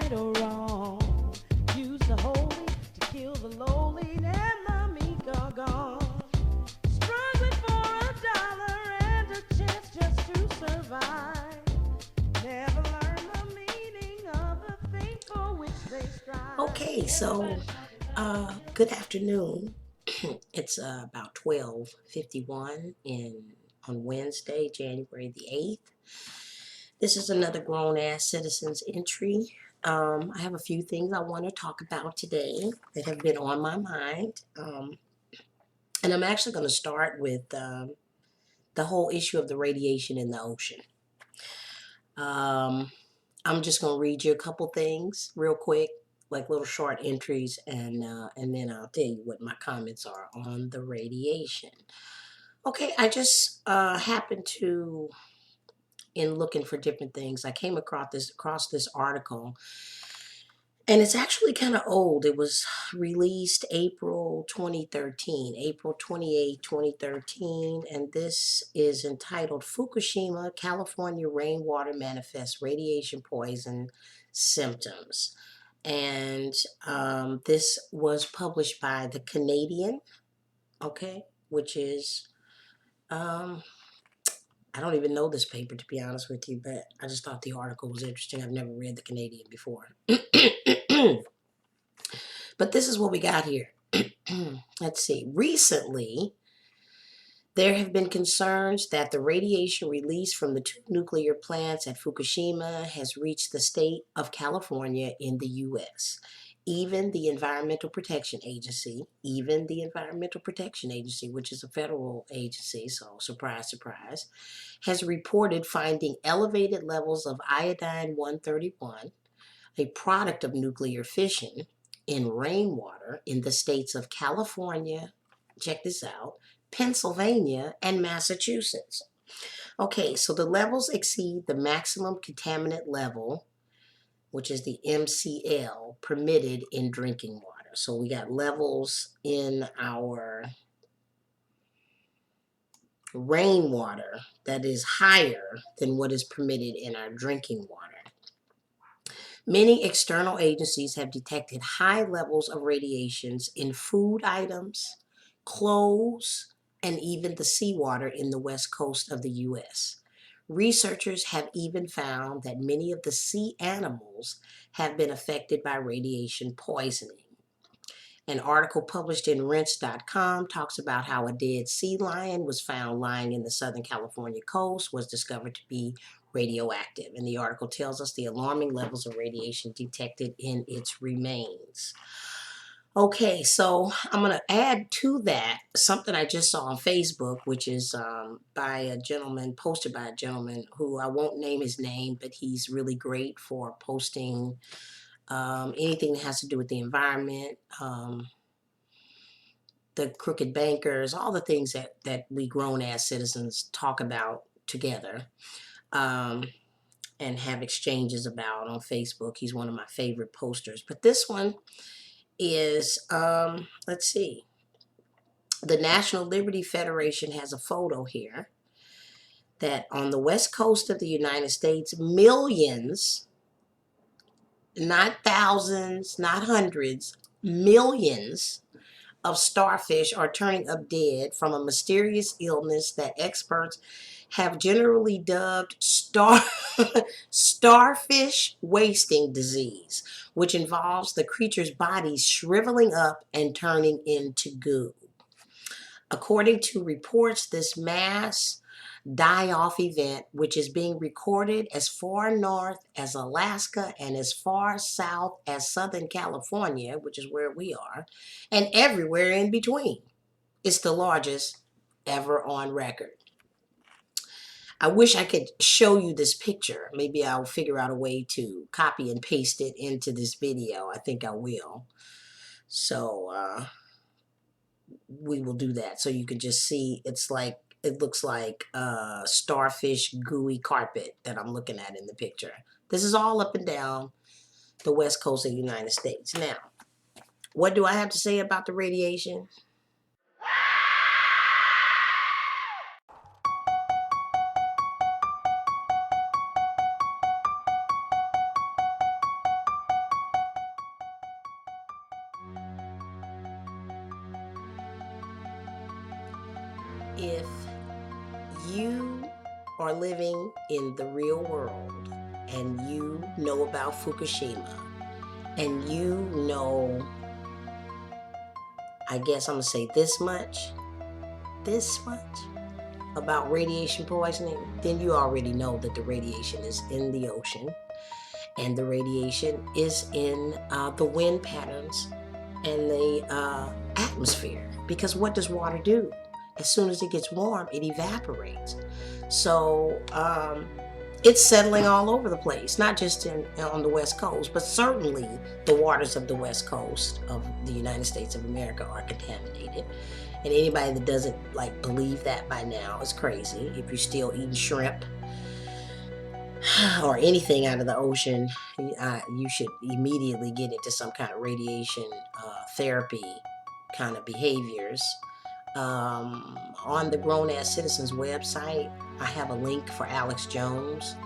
right or wrong. Use the holy to kill the lowly, and the meek are gone. Struggling for $1 and a chance just to survive. Never learn the meaning of the thing for which they strive. Okay, so good afternoon. It's about 12:51 on Wednesday, January the 8th. This is another Grown Ass Citizens entry. I have a few things I want to talk about today that have been on my mind. And I'm actually going to start with the whole issue of the radiation in the ocean. I'm just going to read you a couple things real quick, like little short entries, and then I'll tell you what my comments are on the radiation. Okay, I just happened to, in looking for different things, I came across this article, and it's actually kind of old. It was released April 2013, April 28, 2013, and this is entitled Fukushima, California Rainwater Manifests Radiation Poison Symptoms. And this was published by the Canadian, okay, which is, I don't even know this paper, to be honest with you, but I just thought the article was interesting. I've never read the Canadian before. But this is what we got here. Let's see. Recently, there have been concerns that the radiation released from the 2 nuclear plants at Fukushima has reached the state of California in the U.S. Even the Environmental Protection Agency, which is a federal agency, so surprise, surprise, has reported finding elevated levels of iodine-131, a product of nuclear fission, in rainwater in the states of California, check this out, Pennsylvania, and Massachusetts. Okay, so the levels exceed the maximum contaminant level, which is the MCL, permitted in drinking water. So we got levels in our rainwater that is higher than what is permitted in our drinking water. Many external agencies have detected high levels of radiations in food items, clothes, and even the seawater in the west coast of the U.S. Researchers have even found that many of the sea animals have been affected by radiation poisoning. An article published in Rinse.com talks about how a dead sea lion was found lying in the Southern California coast, was discovered to be radioactive. And the article tells us the alarming levels of radiation detected in its remains. Okay, so I'm going to add to that something I just saw on Facebook, which is posted by a gentleman who I won't name his name, but he's really great for posting anything that has to do with the environment, the crooked bankers, all the things that we grown-ass citizens talk about together and have exchanges about on Facebook. He's one of my favorite posters. But this one is, let's see, the National Liberty Federation has a photo here that on the west coast of the United States, millions, not thousands, not hundreds, millions of starfish are turning up dead from a mysterious illness that experts have generally dubbed starfish wasting disease, which involves the creature's body shriveling up and turning into goo. According to reports, this mass die-off event, which is being recorded as far north as Alaska and as far south as Southern California, which is where we are, and everywhere in between. It's the largest ever on record. I wish I could show you this picture. Maybe I'll figure out a way to copy and paste it into this video. I think I will. So we will do that so you can just see. It looks like starfish gooey carpet that I'm looking at in the picture. This is all up and down the west coast of the United States. Now, what do I have to say about the radiation? if you are living in the real world and you know about Fukushima and you know, I guess I'm going to say this much about radiation poisoning, then you already know that the radiation is in the ocean and the radiation is in the wind patterns and the atmosphere. Because what does water do? As soon as it gets warm, it evaporates. So it's settling all over the place, not just on the West Coast, but certainly the waters of the West Coast of the United States of America are contaminated. And anybody that doesn't believe that by now is crazy. If you're still eating shrimp or anything out of the ocean, you should immediately get into some kind of radiation therapy kind of behaviors. On the GrownAssCitizens website, I have a link for Alex Jones,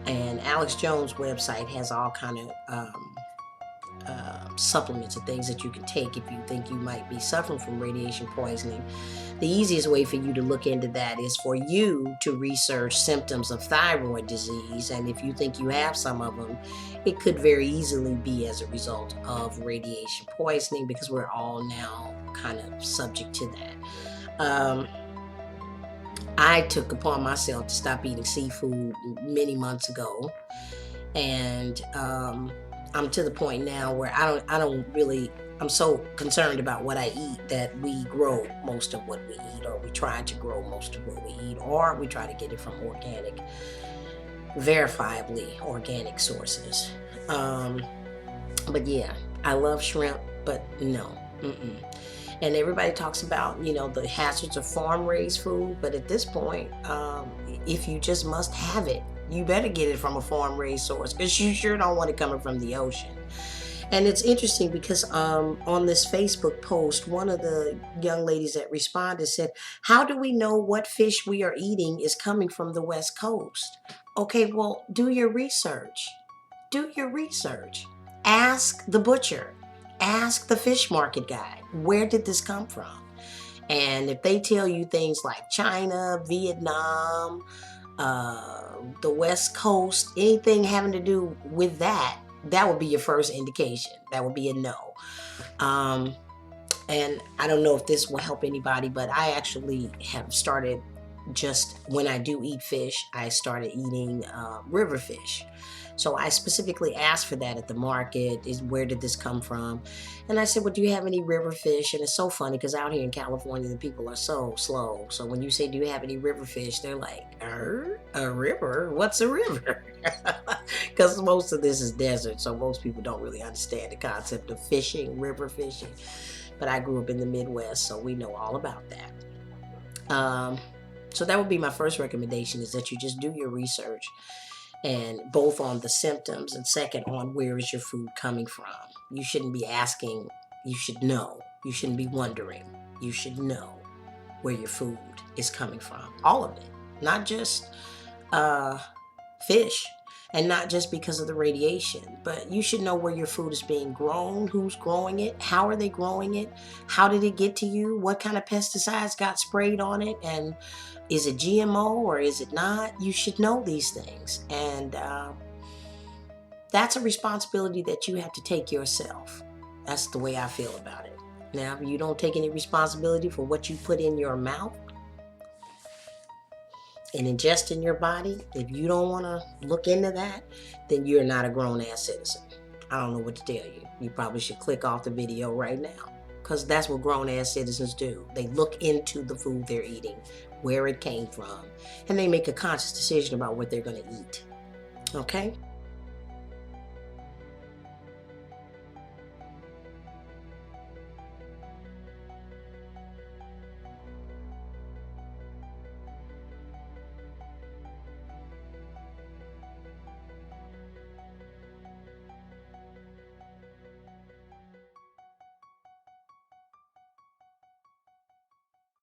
and Alex Jones' website has all kind of supplements and things that you can take if you think you might be suffering from radiation poisoning. The easiest way for you to look into that is for you to research symptoms of thyroid disease, and if you think you have some of them, it could very easily be as a result of radiation poisoning, because we're all now kind of subject to that. I took upon myself to stop eating seafood many months ago, and I'm to the point now where I'm so concerned about what I eat that we grow most of what we eat, or we try to grow most of what we eat, or we try to get it from verifiably organic sources. But yeah, I love shrimp, but no. And everybody talks about, the hazards of farm-raised food, but at this point, if you just must have it, you better get it from a farm-raised source, because you sure don't want it coming from the ocean. And it's interesting because on this Facebook post, one of the young ladies that responded said, how do we know what fish we are eating is coming from the West Coast? Okay, well, do your research. Ask the butcher. Ask the fish market guy, where did this come from? And if they tell you things like China, Vietnam, the West Coast, anything having to do with that would be your first indication. That would be a no. And I don't know if this will help anybody, but I actually have started, just when I do eat fish, I started eating river fish. So I specifically asked for that at the market, where did this come from? And I said, well, do you have any river fish? And it's so funny because out here in California, the people are so slow. So when you say, do you have any river fish? They're like, a river? What's a river? Because most of this is desert. So most people don't really understand the concept of fishing, river fishing. But I grew up in the Midwest, so we know all about that. So that would be my first recommendation, is that you just do your research, and both on the symptoms, and second on where is your food coming from. You shouldn't be asking, you should know. You shouldn't be wondering. You should know where your food is coming from. All of it, not just fish, and not just because of the radiation, but you should know where your food is being grown, who's growing it, how are they growing it, how did it get to you, what kind of pesticides got sprayed on it, and is it GMO or is it not? You should know these things. And that's a responsibility that you have to take yourself. That's the way I feel about it. Now, if you don't take any responsibility for what you put in your mouth and ingest in your body, if you don't want to look into that, then you're not a grown-ass citizen. I don't know what to tell you. You probably should click off the video right now, because that's what grown-ass citizens do. They look into the food they're eating, where it came from, and they make a conscious decision about what they're going to eat. Okay?